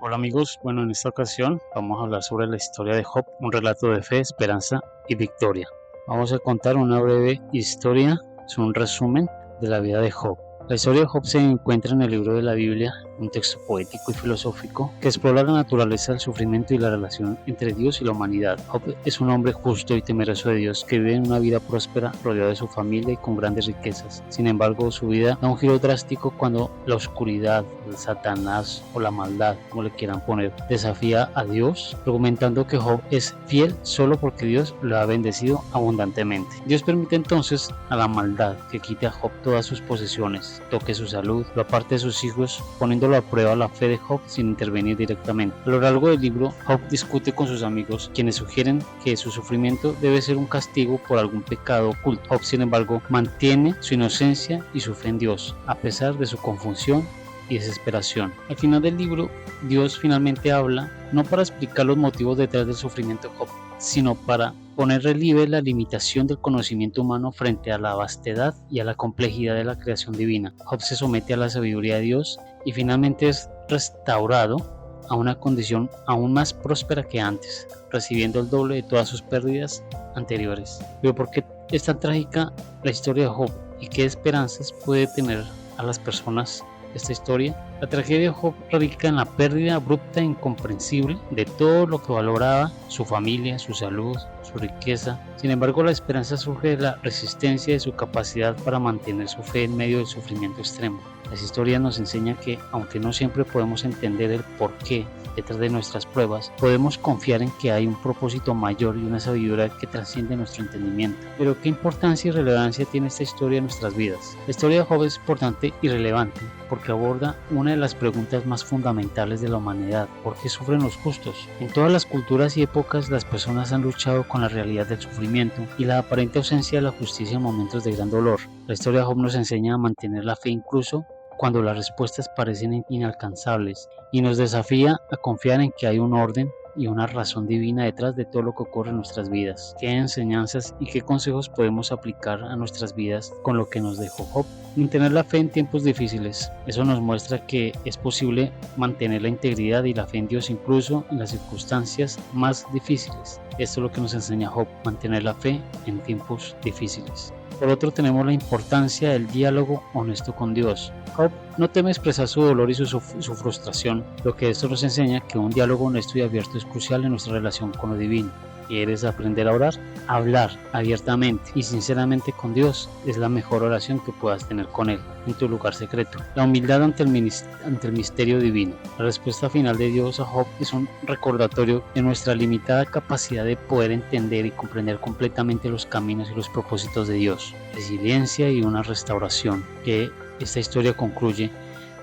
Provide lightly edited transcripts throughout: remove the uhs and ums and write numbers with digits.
Hola amigos, bueno, en esta ocasión vamos a hablar sobre la historia de Job, un relato de fe, esperanza y victoria. Vamos a contar una breve historia, es un resumen de la vida de Job. La historia de Job se encuentra en el libro de la Biblia, un texto poético y filosófico que explora la naturaleza del sufrimiento y la relación entre Dios y la humanidad. Job es un hombre justo y temeroso de Dios que vive en una vida próspera, rodeado de su familia y con grandes riquezas. Sin embargo, su vida da un giro drástico cuando la oscuridad, el Satanás o la maldad, como le quieran poner, desafía a Dios, argumentando que Job es fiel solo porque Dios lo ha bendecido abundantemente. Dios permite entonces a la maldad que quite a Job todas sus posesiones, toque su salud, lo aparte de sus hijos, poniéndolo a prueba la fe de Job sin intervenir directamente. A lo largo del libro, Job discute con sus amigos, quienes sugieren que su sufrimiento debe ser un castigo por algún pecado oculto. Job, sin embargo, mantiene su inocencia y su fe en Dios, a pesar de su confusión y desesperación. Al final del libro, Dios finalmente habla, no para explicar los motivos detrás del sufrimiento de Job, sino para poner relieve la limitación del conocimiento humano frente a la vastedad y a la complejidad de la creación divina. Job se somete a la sabiduría de Dios y finalmente es restaurado a una condición aún más próspera que antes, recibiendo el doble de todas sus pérdidas anteriores. Pero ¿por qué es tan trágica la historia de Job y qué esperanzas puede tener a las personas esta historia? La tragedia de Job radica en la pérdida abrupta e incomprensible de todo lo que valoraba, su familia, su salud, su riqueza. Sin embargo, la esperanza surge de la resistencia de su capacidad para mantener su fe en medio del sufrimiento extremo. Las historias nos enseñan que, aunque no siempre podemos entender el porqué detrás de nuestras pruebas, podemos confiar en que hay un propósito mayor y una sabiduría que trasciende nuestro entendimiento. Pero ¿qué importancia y relevancia tiene esta historia en nuestras vidas? La historia de Job es importante y relevante porque aborda una de las preguntas más fundamentales de la humanidad: ¿por qué sufren los justos? En todas las culturas y épocas, las personas han luchado con la realidad del sufrimiento y la aparente ausencia de la justicia en momentos de gran dolor. La historia de Job nos enseña a mantener la fe incluso cuando las respuestas parecen inalcanzables, y nos desafía a confiar en que hay un orden y una razón divina detrás de todo lo que ocurre en nuestras vidas. ¿Qué enseñanzas y qué consejos podemos aplicar a nuestras vidas con lo que nos dejó Job? Mantener la fe en tiempos difíciles. Eso nos muestra que es posible mantener la integridad y la fe en Dios incluso en las circunstancias más difíciles. Esto es lo que nos enseña Job, mantener la fe en tiempos difíciles. Por otro, tenemos la importancia del diálogo honesto con Dios. Job no teme expresar su dolor y su frustración, lo que esto nos enseña que un diálogo honesto y abierto es crucial en nuestra relación con lo divino. ¿Quieres aprender a orar? Hablar abiertamente y sinceramente con Dios es la mejor oración que puedas tener con Él en tu lugar secreto. La humildad ante el misterio divino. La respuesta final de Dios a Job es un recordatorio de nuestra limitada capacidad de poder entender y comprender completamente los caminos y los propósitos de Dios. Resiliencia y una restauración que esta historia concluye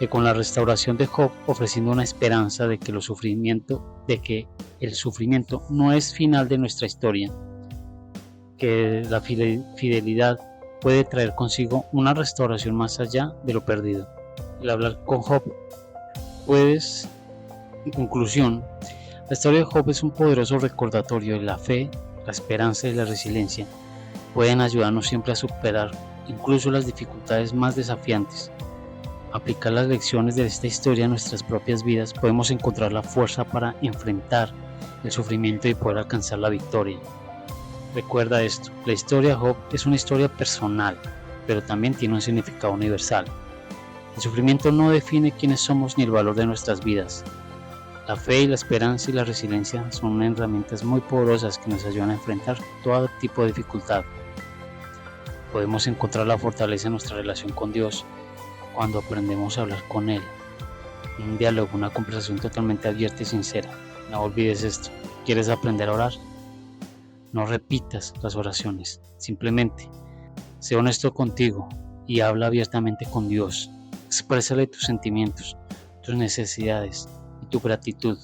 con la restauración de Job, ofreciendo una esperanza de que el sufrimiento no es final de nuestra historia, que la fidelidad puede traer consigo una restauración más allá de lo perdido. El hablar con Job, en conclusión, la historia de Job es un poderoso recordatorio de la fe, la esperanza y la resiliencia. Pueden ayudarnos siempre a superar incluso las dificultades más desafiantes. Aplicar las lecciones de esta historia a nuestras propias vidas, podemos encontrar la fuerza para enfrentar el sufrimiento y poder alcanzar la victoria. Recuerda esto, la historia de Job es una historia personal, pero también tiene un significado universal. El sufrimiento no define quiénes somos ni el valor de nuestras vidas. La fe y la esperanza y la resiliencia son herramientas muy poderosas que nos ayudan a enfrentar todo tipo de dificultad. Podemos encontrar la fortaleza en nuestra relación con Dios cuando aprendemos a hablar con Él. Un diálogo, una conversación totalmente abierta y sincera. No olvides esto. ¿Quieres aprender a orar? No repitas las oraciones. Simplemente sé honesto contigo y habla abiertamente con Dios. Exprésale tus sentimientos, tus necesidades y tu gratitud.